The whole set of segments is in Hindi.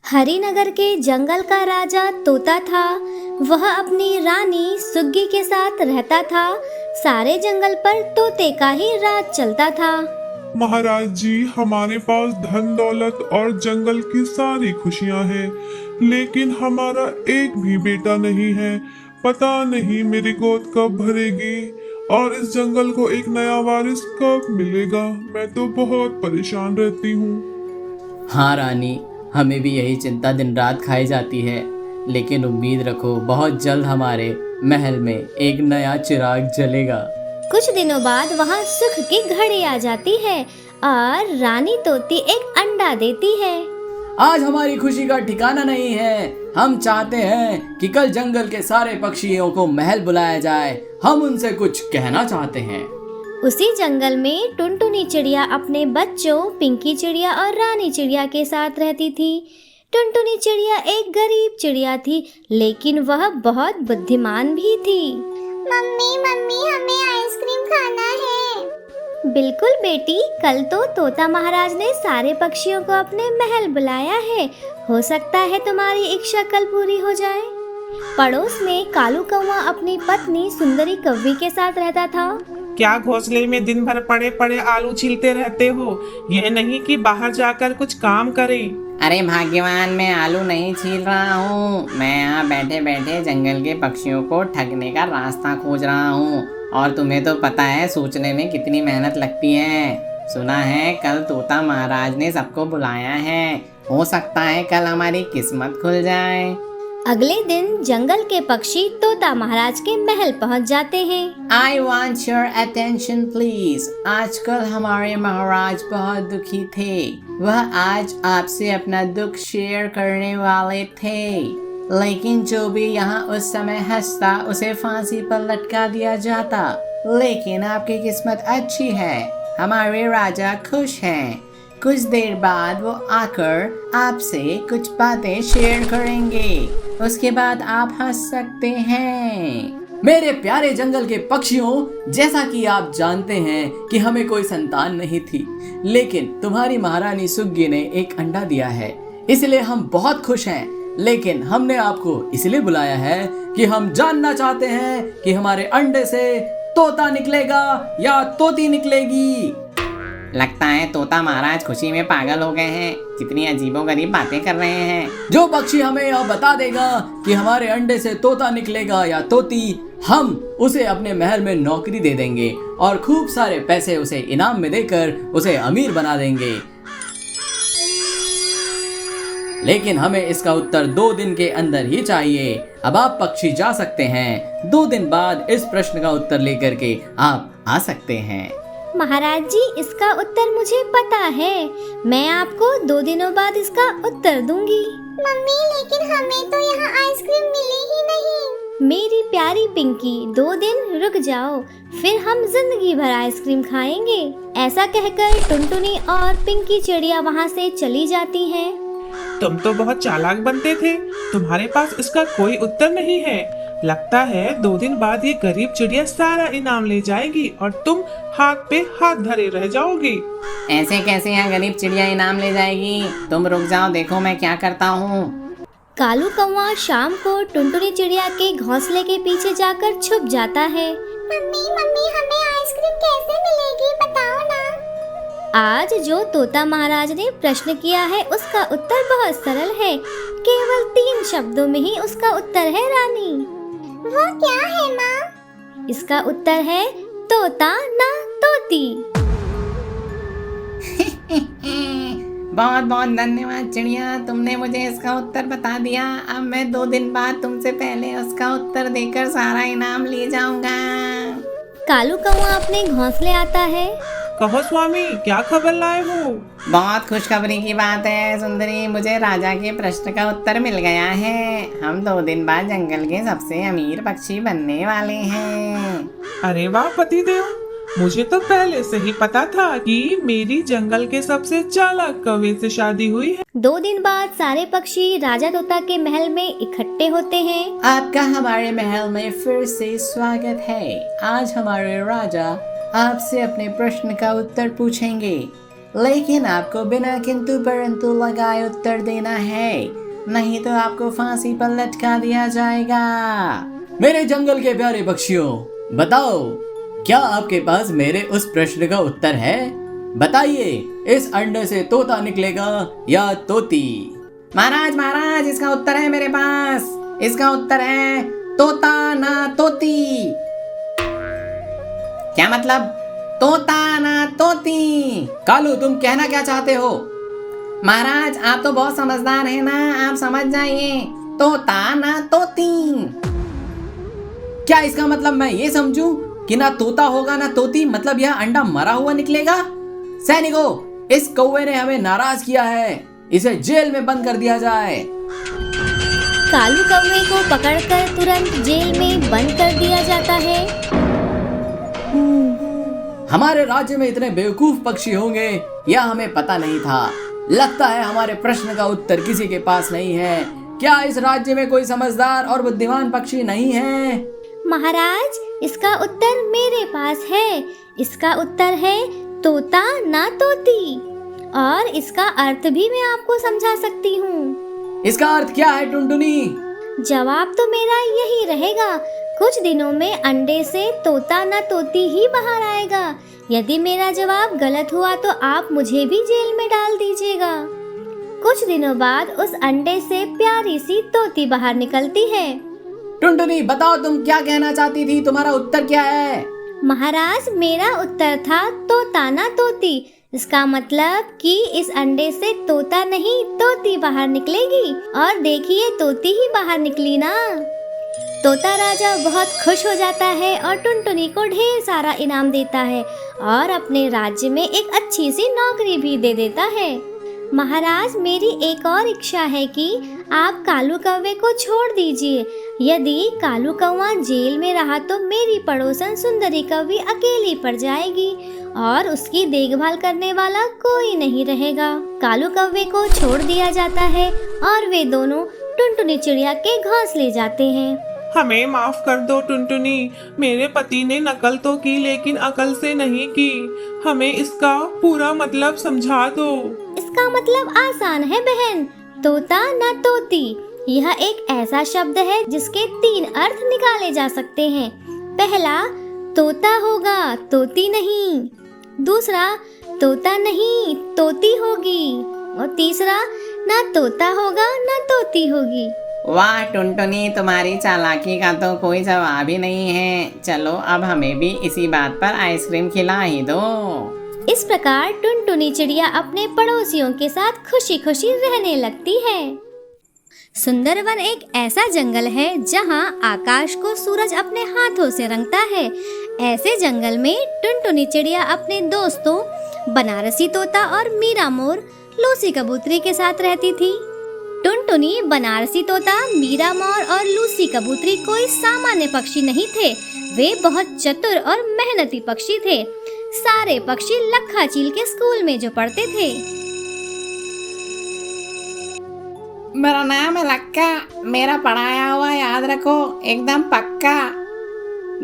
हरिनगर के जंगल का राजा तोता था। वह अपनी रानी सुग्गी के साथ रहता था। सारे जंगल पर तोते का ही राज चलता था। महाराज जी, हमारे पास धन दौलत और जंगल की सारी खुशियां हैं, लेकिन हमारा एक भी बेटा नहीं है। पता नहीं मेरी गोद कब भरेगी और इस जंगल को एक नया वारिस कब मिलेगा। मैं तो बहुत परेशान रहती हूँ। हाँ रानी, हमें भी यही चिंता दिन रात खाई जाती है, लेकिन उम्मीद रखो बहुत जल्द हमारे महल में एक नया चिराग जलेगा। कुछ दिनों बाद वहाँ सुख की घड़ी आ जाती है और रानी तोती एक अंडा देती है। आज हमारी खुशी का ठिकाना नहीं है। हम चाहते हैं कि कल जंगल के सारे पक्षियों को महल बुलाया जाए। हम उनसे कुछ कहना चाहते हैं। उसी जंगल में टुनटुनी चिड़िया अपने बच्चों पिंकी चिड़िया और रानी चिड़िया के साथ रहती थी। टुनटुनी चिड़िया एक गरीब चिड़िया थी, लेकिन वह बहुत बुद्धिमान भी थी। मम्मी मम्मी, हमें आइसक्रीम खाना है। बिल्कुल बेटी, कल तो तोता महाराज ने सारे पक्षियों को अपने महल बुलाया है। हो सकता है तुम्हारी इच्छा कल पूरी हो जाए। पड़ोस में कालू कौवा अपनी पत्नी सुंदरी कौवी के साथ रहता था। क्या घोंसले में दिन भर पड़े पड़े आलू छीलते रहते हो? ये नहीं कि बाहर जाकर कुछ काम करें। अरे भाग्यवान, मैं आलू नहीं छील रहा हूँ। मैं यहाँ बैठे बैठे जंगल के पक्षियों को ठगने का रास्ता खोज रहा हूँ। और तुम्हें तो पता है सोचने में कितनी मेहनत लगती है। सुना है कल तोता महाराज ने सबको बुलाया है। हो सकता है कल हमारी किस्मत खुल जाए। अगले दिन जंगल के पक्षी तोता महाराज के महल पहुंच जाते हैं। I want your attention please। आजकल हमारे महाराज बहुत दुखी थे। वह आज आपसे अपना दुख शेयर करने वाले थे, लेकिन जो भी यहाँ उस समय हंसता उसे फांसी पर लटका दिया जाता। लेकिन आपकी किस्मत अच्छी है, हमारे राजा खुश हैं। कुछ देर बाद वो आकर आपसे कुछ बातें शेयर करेंगे। उसके बाद आप हंस सकते हैं। मेरे प्यारे जंगल के पक्षियों, जैसा कि आप जानते हैं कि हमें कोई संतान नहीं थी, लेकिन तुम्हारी महारानी सुग्गी ने एक अंडा दिया है, इसलिए हम बहुत खुश हैं। लेकिन हमने आपको इसलिए बुलाया है कि हम जानना चाहते हैं कि हमारे अंडे से तोता निकलेगा या तोती निकलेगी। लगता है तोता महाराज खुशी में पागल हो गए हैं। कितनी अजीबोगरीब बातें कर रहे हैं। जो पक्षी हमें यह बता देगा कि हमारे अंडे से तोता निकलेगा या तोती, हम उसे अपने महल में नौकरी दे देंगे और खूब सारे पैसे उसे इनाम में देकर उसे अमीर बना देंगे। लेकिन हमें इसका उत्तर 2 दिन के अंदर ही चाहिए। अब आप पक्षी जा सकते हैं। 2 दिन बाद इस प्रश्न का उत्तर लेकर के आप आ सकते हैं। महाराज जी, इसका उत्तर मुझे पता है। मैं आपको 2 दिनों बाद इसका उत्तर दूंगी। मम्मी, लेकिन हमें तो यहाँ आइसक्रीम मिली ही नहीं। मेरी प्यारी पिंकी, 2 दिन रुक जाओ, फिर हम जिंदगी भर आइसक्रीम खाएंगे। ऐसा कहकर टुनटुनी और पिंकी चिड़िया वहाँ से चली जाती हैं। तुम तो बहुत चालाक बनते थे। तुम्हारे पास इसका कोई उत्तर नहीं है। लगता है 2 दिन बाद ये गरीब चिड़िया सारा इनाम ले जाएगी और तुम हाथ पे हाथ धरे रह जाओगी। ऐसे कैसे यहाँ गरीब चिड़िया इनाम ले जाएगी? तुम रुक जाओ, देखो मैं क्या करता हूँ। कालू कौवा शाम को टुनटुनी चिड़िया के घोंसले के पीछे जाकर छुप जाता है। मम्मी मम्मी, हमें आइसक्रीम कैसे मिलेगी, बताओ ना। आज जो तोता महाराज ने प्रश्न किया है उसका उत्तर बहुत सरल है। केवल 3 शब्दों में ही उसका उत्तर है रानी। वो क्या है माँ? इसका उत्तर है तोता ना तोती। बहुत बहुत धन्यवाद चिड़िया, तुमने मुझे इसका उत्तर बता दिया। अब मैं 2 दिन बाद तुमसे पहले उसका उत्तर देकर सारा इनाम ले जाऊंगा। कालू कौवा अपने घोंसले आता है। कहो स्वामी, क्या खबर लाए हो? बहुत खुशखबरी की बात है सुंदरी, मुझे राजा के प्रश्न का उत्तर मिल गया है। हम 2 दिन बाद जंगल के सबसे अमीर पक्षी बनने वाले हैं। अरे वाह पतिदेव, मुझे तो पहले से ही पता था कि मेरी जंगल के सबसे चालाक कौवे से शादी हुई है। 2 दिन बाद सारे पक्षी राजा तोता के महल में इकट्ठे होते हैं। आपका हमारे महल में फिर से स्वागत है। आज हमारे राजा आपसे अपने प्रश्न का उत्तर पूछेंगे। लेकिन आपको बिना किंतु परंतु लगाए उत्तर देना है, नहीं तो आपको फांसी पर लटका दिया जाएगा। मेरे जंगल के प्यारे पक्षियों, बताओ क्या आपके पास मेरे उस प्रश्न का उत्तर है? बताइए, इस अंडे से तोता निकलेगा या तोती? महाराज महाराज, इसका उत्तर है मेरे पास। इसका उत्तर है तोता ना तोती। क्या मतलब? तोता ना तोती। कालू, तुम कहना क्या चाहते हो? महाराज आप तो बहुत समझदार हैं ना, आप समझ जाइए, तोता ना तोती। क्या इसका मतलब मैं ये समझूं कि ना तोता होगा ना तोती, मतलब यह अंडा मरा हुआ निकलेगा? सैनिकों, इस कौवे ने हमें नाराज किया है, इसे जेल में बंद कर दिया जाए। कालू कौवे को पकड़कर तुरंत जेल में बंद कर दिया जाता है। हमारे राज्य में इतने बेवकूफ पक्षी होंगे यह हमें पता नहीं था। लगता है हमारे प्रश्न का उत्तर किसी के पास नहीं है। क्या इस राज्य में कोई समझदार और बुद्धिमान पक्षी नहीं है? महाराज, इसका उत्तर मेरे पास है। इसका उत्तर है तोता ना तोती, और इसका अर्थ भी मैं आपको समझा सकती हूँ। इसका अर्थ क्या है टुनटुनी? जवाब तो मेरा यही रहेगा, कुछ दिनों में अंडे से तोता ना तोती ही बाहर आएगा। यदि मेरा जवाब गलत हुआ तो आप मुझे भी जेल में डाल दीजिएगा। कुछ दिनों बाद उस अंडे से प्यारी सी तोती बाहर निकलती है। टुनटुनी, बताओ तुम क्या कहना चाहती थी, तुम्हारा उत्तर क्या है? महाराज, मेरा उत्तर था तोता ना तोती। इसका मतलब कि इस अंडे से तोता नहीं तोती बाहर निकलेगी, और देखिए तोती ही बाहर निकली ना। तोता राजा बहुत खुश हो जाता है और टुनटुनी को ढेर सारा इनाम देता है और अपने राज्य में एक अच्छी सी नौकरी भी दे देता है। महाराज, मेरी एक और इच्छा है कि आप कालू कौवे को छोड़ दीजिए। यदि कालू कौवा जेल में रहा तो मेरी पड़ोसन सुंदरी कौवी अकेली पड़ जाएगी और उसकी देखभाल करने वाला कोई नहीं रहेगा। कालू कौवे को छोड़ दिया जाता है और वे दोनों टुनटुनी चिड़िया के घोंसले जाते हैं। हमें माफ कर दो टुनटुनी, मेरे पति ने नकल तो की लेकिन अकल से नहीं की। हमें इसका पूरा मतलब समझा दो। इसका मतलब आसान है बहन, तोता ना तोती। यह एक ऐसा शब्द है जिसके 3 अर्थ निकाले जा सकते हैं। पहला, तोता होगा तोती नहीं। दूसरा, तोता नहीं तोती होगी। और तीसरा, ना तोता होगा ना तोती होगी। वाह टुनटुनी, तुम्हारी चालाकी का तो कोई जवाब ही नहीं है। चलो अब हमें भी इसी बात पर आइसक्रीम खिला ही दो। इस प्रकार टुनटुनी चिड़िया अपने पड़ोसियों के साथ खुशी खुशी रहने लगती है। सुंदरवन एक ऐसा जंगल है जहाँ आकाश को सूरज अपने हाथों से रंगता है। ऐसे जंगल में टुनटुनी चिड़िया अपने दोस्तों बनारसी तोता और मीरा मोर लूसी कबूतरी के साथ रहती थी। टुनटुनी, बनारसी तोता, मीरा मोर और लूसी कबूतरी कोई सामान्य पक्षी नहीं थे। वे बहुत चतुर और मेहनती पक्षी थे। सारे पक्षी लखा चील के स्कूल में जो पढ़ते थे। मेरा नाम है लक्का, मेरा पढ़ाया हुआ याद रखो एकदम पक्का।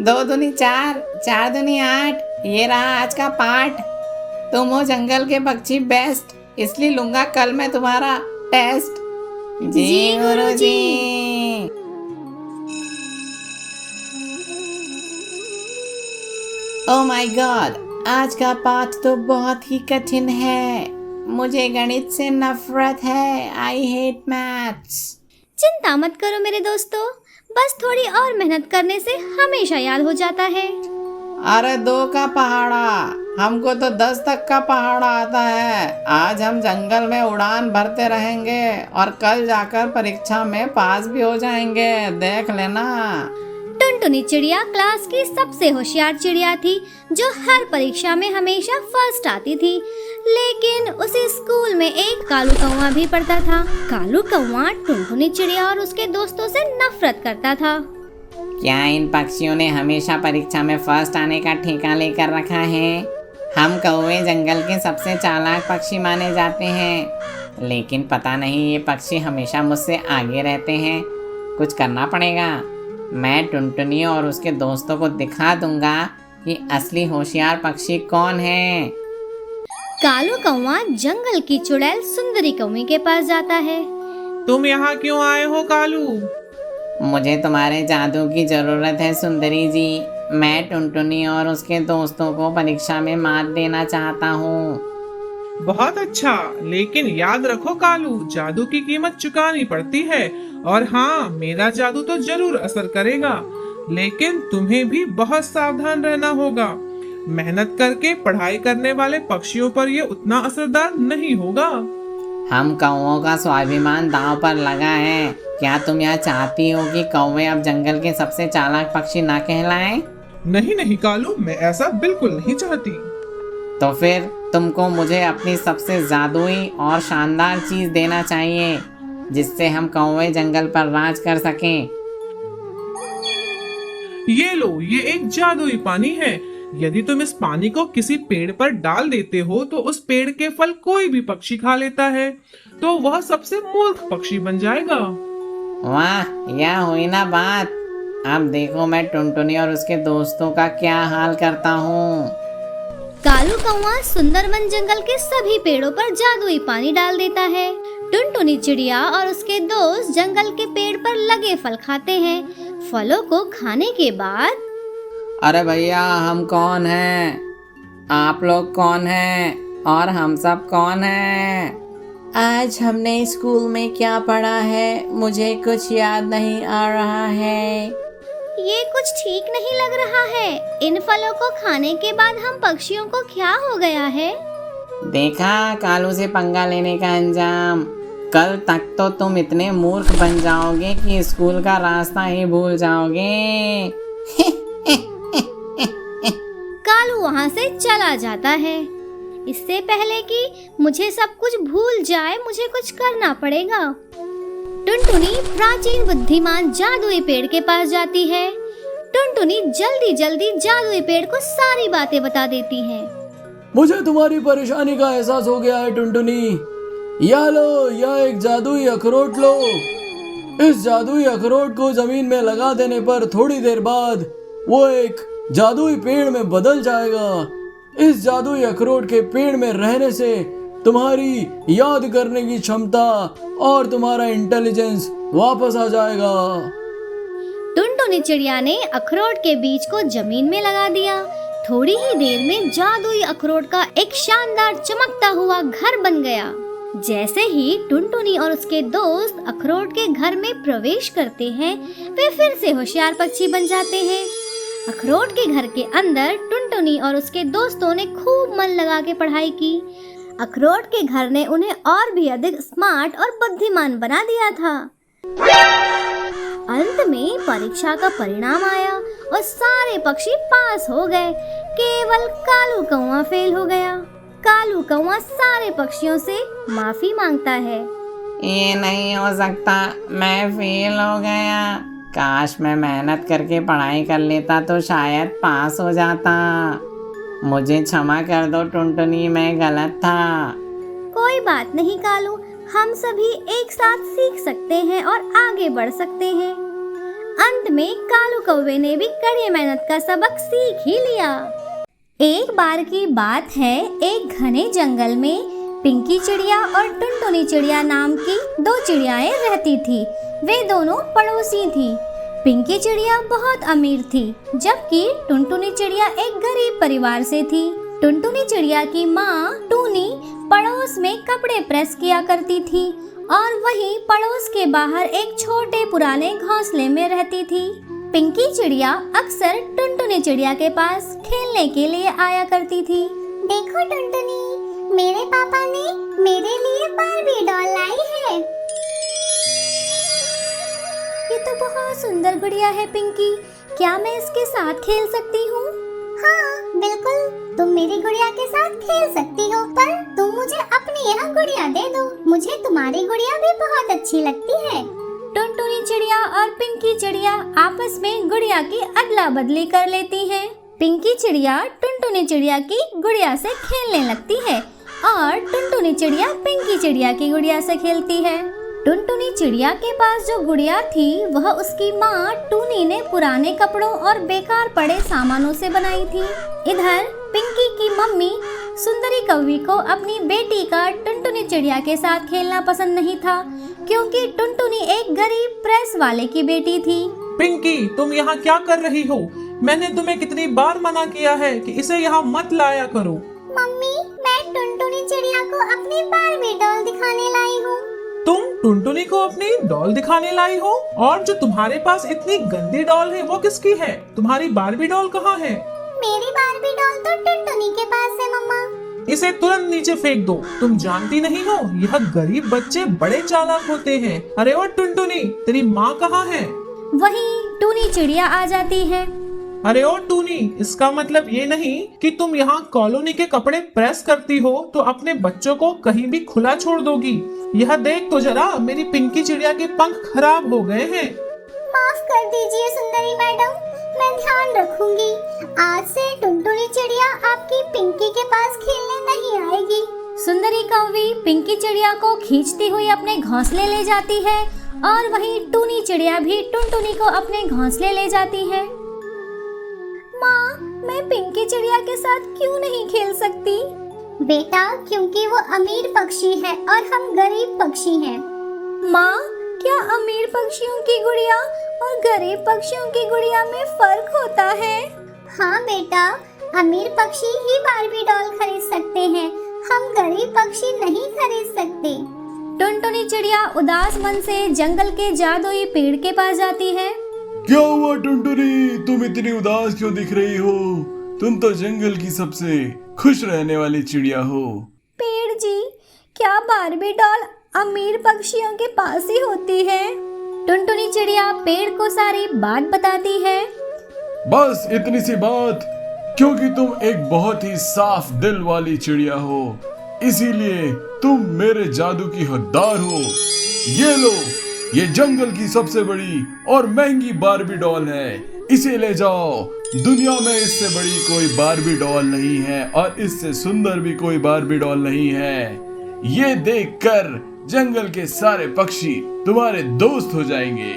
2 दूनी 4, 4 दूनी 8, ये रहा आज का पाठ। तुम हो जंगल के पक्षी बेस्ट, इसलिए लूंगा कल मैं तुम्हारा टेस्ट। जी गुरुजी। ओह माय गॉड, आज का पाठ तो बहुत ही कठिन है। मुझे गणित से नफरत है। I hate maths. चिंता मत करो मेरे दोस्तों, बस थोड़ी और मेहनत करने से हमेशा याद हो जाता है। अरे 2 का पहाड़ा, हमको तो 10 तक का पहाड़ा आता है। आज हम जंगल में उड़ान भरते रहेंगे और कल जाकर परीक्षा में पास भी हो जाएंगे, देख लेना। टुनटुनी चिड़िया क्लास की सबसे होशियार चिड़िया थी जो हर परीक्षा में हमेशा फर्स्ट आती थी। लेकिन उसी स्कूल में एक कालू कौवा भी पढ़ता था। कालू कौवा टुनटुनी चिड़िया और उसके दोस्तों से नफरत करता था। क्या इन पक्षियों ने हमेशा परीक्षा में फर्स्ट आने का ठेका लेकर रखा है? हम कौवे जंगल के सबसे चालाक पक्षी माने जाते हैं, लेकिन पता नहीं ये पक्षी हमेशा मुझसे आगे रहते हैं। कुछ करना पड़ेगा। मैं टुनटुनी और उसके दोस्तों को दिखा दूंगा कि असली होशियार पक्षी कौन है। कालू कौवा जंगल की चुड़ैल सुंदरी कौवे के पास जाता है। तुम यहाँ क्यों आए हो कालू? मुझे तुम्हारे जादू की जरूरत है सुंदरी जी। मैं टुनटुनी और उसके दोस्तों को परीक्षा में मात देना चाहता हूँ। बहुत अच्छा, लेकिन याद रखो कालू, जादू की कीमत चुकानी पड़ती है। और हाँ, मेरा जादू तो जरूर असर करेगा, लेकिन तुम्हें भी बहुत सावधान रहना होगा। मेहनत करके पढ़ाई करने वाले पक्षियों पर ये उतना असरदार नहीं होगा। हम कौवों का स्वाभिमान दांव पर लगा है। क्या तुम यह चाहती हो कि कौवे अब जंगल के सबसे चालाक पक्षी ना कहलाएं? नहीं नहीं कालू, मैं ऐसा बिल्कुल नहीं चाहती। तो फिर तुमको मुझे अपनी सबसे जादुई और शानदार चीज देना चाहिए, जिससे हम कौवे जंगल पर राज कर सकें। ये लो, ये एक जादुई पानी है। यदि तुम इस पानी को किसी पेड़ पर डाल देते हो तो उस पेड़ के फल कोई भी पक्षी खा लेता है, तो वह सबसे मूर्ख पक्षी बन जाएगा। वाह, यह हुई ना बात। अब देखो मैं टुनटुनी और उसके दोस्तों का क्या हाल करता हूँ। कालू कौवा सुंदरवन जंगल के सभी पेड़ों पर जादुई पानी डाल देता है। टुनटुनी चिड़िया और उसके दोस्त जंगल के पेड़ पर लगे फल खाते हैं। फलों को खाने के बाद अरे भैया, हम कौन हैं? आप लोग कौन हैं? और हम सब कौन हैं? आज हमने स्कूल में क्या पढ़ा है? मुझे कुछ याद नहीं आ रहा है। ये कुछ ठीक नहीं लग रहा है। इन फलों को खाने के बाद हम पक्षियों को क्या हो गया है? देखा कालू से पंगा लेने का अंजाम। कल तक तो तुम इतने मूर्ख बन जाओगे कि स्कूल का रास्ता ही भूल जाओगे। कालू वहाँ से चला जाता है। इससे पहले कि मुझे सब कुछ भूल जाए, मुझे कुछ करना पड़ेगा। टुनटुनी प्राचीन बुद्धिमान जादुई पेड़ के पास जाती है। टुनटुनी जल्दी जल्दी जादुई पेड़ को सारी बातें बता देती है। मुझे तुम्हारी परेशानी का एहसास हो गया है टुनटुनी। यह लो, यह एक जादुई अखरोट लो। इस जादुई अखरोट को जमीन में लगा देने पर थोड़ी देर बाद वो एक जादुई पेड़ में बदल जाएगा। इस जादुई अखरोट के पेड़ में रहने से तुम्हारी याद करने की क्षमता और तुम्हारा इंटेलिजेंस वापस आ जाएगा। टुनटुनी चिड़िया ने अखरोट के बीज को जमीन में लगा दिया। थोड़ी ही देर में जादुई अखरोट का एक शानदार चमकता हुआ घर बन गया। जैसे ही टुनटुनी और उसके दोस्त अखरोट के घर में प्रवेश करते हैं, वे फिर से होशियार पक्षी बन जाते हैं। अखरोट के घर के अंदर टुनटुनी और उसके दोस्तों ने खूब मन लगा के पढ़ाई की। अखरोट के घर ने उन्हें और भी अधिक स्मार्ट और बुद्धिमान बना दिया था। अंत में परीक्षा का परिणाम आया और सारे पक्षी पास हो गए। केवल कालू कौवा फेल हो गया। कालू कौवा सारे पक्षियों से माफी मांगता है। ये नहीं हो सकता, मैं फेल हो गया। काश मैं मेहनत करके पढ़ाई कर लेता तो शायद पास हो जाता। मुझे क्षमा कर दो टुनटुनी, मैं गलत था। कोई बात नहीं कालू, हम सभी एक साथ सीख सकते हैं और आगे बढ़ सकते हैं। अंत में कालू कौवे ने भी कड़ी मेहनत का सबक सीख ही लिया। एक बार की बात है, एक घने जंगल में पिंकी चिड़िया और टुनटुनी चिड़िया नाम की दो चिड़ियाएं रहती थी। वे दोनों पड़ोसी थी। पिंकी चिड़िया बहुत अमीर थी, जबकि टुनटुनी चिड़िया एक गरीब परिवार से थी। टुनटुनी चिड़िया की माँ टूनी पड़ोस में कपड़े प्रेस किया करती थी और वहीं पड़ोस के बाहर एक छोटे पुराने घोंसले में रहती थी। पिंकी चिड़िया अक्सर टुनटुनी चिड़िया के पास खेलने के लिए आया करती थी। देखो टुनटुनी, मेरे पापा ने मेरे लिए बार्बी डॉल लाई है। ये तो बहुत सुंदर गुड़िया है पिंकी, क्या मैं इसके साथ खेल सकती हूँ? हाँ बिल्कुल, तुम मेरी गुड़िया के साथ खेल सकती हो, पर तुम मुझे अपनी यह गुड़िया दे दो। मुझे तुम्हारी गुड़िया भी बहुत अच्छी लगती है। टुनटुनी चिड़िया और पिंकी चिड़िया आपस में गुड़िया की अदला बदली कर लेती हैं। पिंकी चिड़िया टुनटुनी चिड़िया की गुड़िया से खेलने लगती है और टुनटुनी चिड़िया पिंकी चिड़िया की गुड़िया से खेलती है। टुनटुनी चिड़िया के पास जो गुड़िया थी वह उसकी माँ टूनी ने पुराने कपड़ों और बेकार पड़े सामानों से बनाई थी। इधर पिंकी की मम्मी सुंदरी कौवी को अपनी बेटी का टुनटुनी चिड़िया के साथ खेलना पसंद नहीं था, क्योंकि टुनटुनी एक गरीब प्रेस वाले की बेटी थी। पिंकी, तुम यहाँ क्या कर रही हो? मैंने तुम्हें कितनी बार मना किया है कि इसे यहाँ मत लाया करो। मम्मी, मैं टुनटुनी चिड़िया को अपनी बारबी डॉल दिखाने लाई हूँ। तुम टुनटुनी को अपनी डॉल दिखाने लाई हो? और जो तुम्हारे पास इतनी गंदी डॉल है वो किसकी है? तुम्हारी बारबी डॉल कहाँ है? मेरी बारबी डॉल तो टुनटुनी के पास है मम्मा। इसे तुरंत नीचे फेंक दो। तुम जानती नहीं हो, यह गरीब बच्चे बड़े चालाक होते हैं। अरे ओ टुनटुनी, तेरी माँ कहाँ है? वहीं टूनी चिड़िया आ जाती है। अरे ओ टूनी, इसका मतलब ये नहीं कि तुम यहाँ कॉलोनी के कपड़े प्रेस करती हो तो अपने बच्चों को कहीं भी खुला छोड़ दोगी। यह देख तो जरा, मेरी पिंकी चिड़िया के पंख खराब हो गए हैं। माफ कर दीजिए सुंदरी मैडम, मैं ध्यान रखूंगी। आज से टुनटुनी चिड़िया आपकी पिंकी के पास खेलने नहीं आएगी। सुंदरी कौवी पिंकी चिड़िया को खींचती हुई अपने घोंसले ले जाती है और वहीं टूनी चिड़िया भी टुनटुनी को अपने घोंसले ले जाती है। माँ, मैं पिंकी चिड़िया के साथ क्यों नहीं खेल सकती? बेटा, क्योंकि वो अमीर पक्षी है और हम गरीब पक्षी हैं। माँ, क्या अमीर पक्षियों की गुड़िया और गरीब पक्षियों की गुड़िया में फर्क होता है? हाँ बेटा, अमीर पक्षी ही बारबी डॉल खरीद सकते हैं, हम गरीब पक्षी नहीं खरीद सकते। टुनटुनी चिड़िया उदास मन से जंगल के जादुई पेड़ के पास जाती है। क्या हुआ टुनटुनी, तुम इतनी उदास क्यों दिख रही हो? तुम तो जंगल की सबसे खुश रहने वाली चिड़िया हो। पेड़ जी, क्या बारबी डॉल अमीर पक्षियों के पास ही होती है? टुनटुनी चिड़िया पेड़ को सारी बात बताती है। बस इतनी सी बात, क्योंकि तुम एक बहुत ही साफ दिल वाली चिड़िया हो, इसीलिए तुम मेरे जादू की हकदार हो। ये लो, ये जंगल की सबसे बड़ी और महंगी बारबी डॉल है, इसे ले जाओ। दुनिया में इससे बड़ी कोई बारबी डॉल नहीं है और इससे सुंदर भी कोई बारबी डॉल नहीं है। ये देखकर जंगल के सारे पक्षी तुम्हारे दोस्त हो जाएंगे।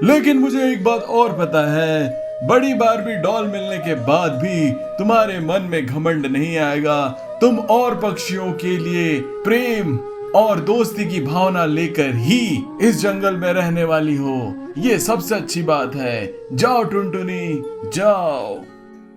लेकिन मुझे एक बात और पता है, बड़ी बारबी डॉल मिलने के बाद भी तुम्हारे मन में घमंड नहीं आएगा। तुम और पक्षियों के लिए प्रेम और दोस्ती की भावना लेकर ही इस जंगल में रहने वाली हो। ये सबसे अच्छी बात है। जाओ टुनटुनी, जाओ।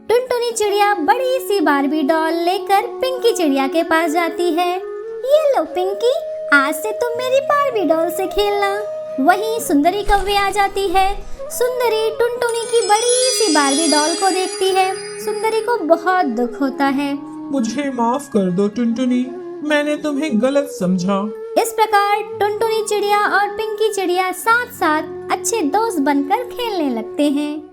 टुनटुनी चिड़िया बड़ी सी बारबी डॉल लेकर पिंकी चिड़िया के पास जाती है। ये लो पिंकी, आज से तुम मेरी बारबी डॉल से खेलना। वहीं सुंदरी कौवी आ जाती है। सुंदरी टुनटुनी की बड़ी सी बारबी डॉल को देखती है। सुंदरी को बहुत दुख होता है। मुझे माफ कर दो टुनटुनी, मैंने तुम्हें गलत समझा। इस प्रकार टुनटुनी चिड़िया और पिंकी चिड़िया साथ साथ अच्छे दोस्त बनकर खेलने लगते हैं।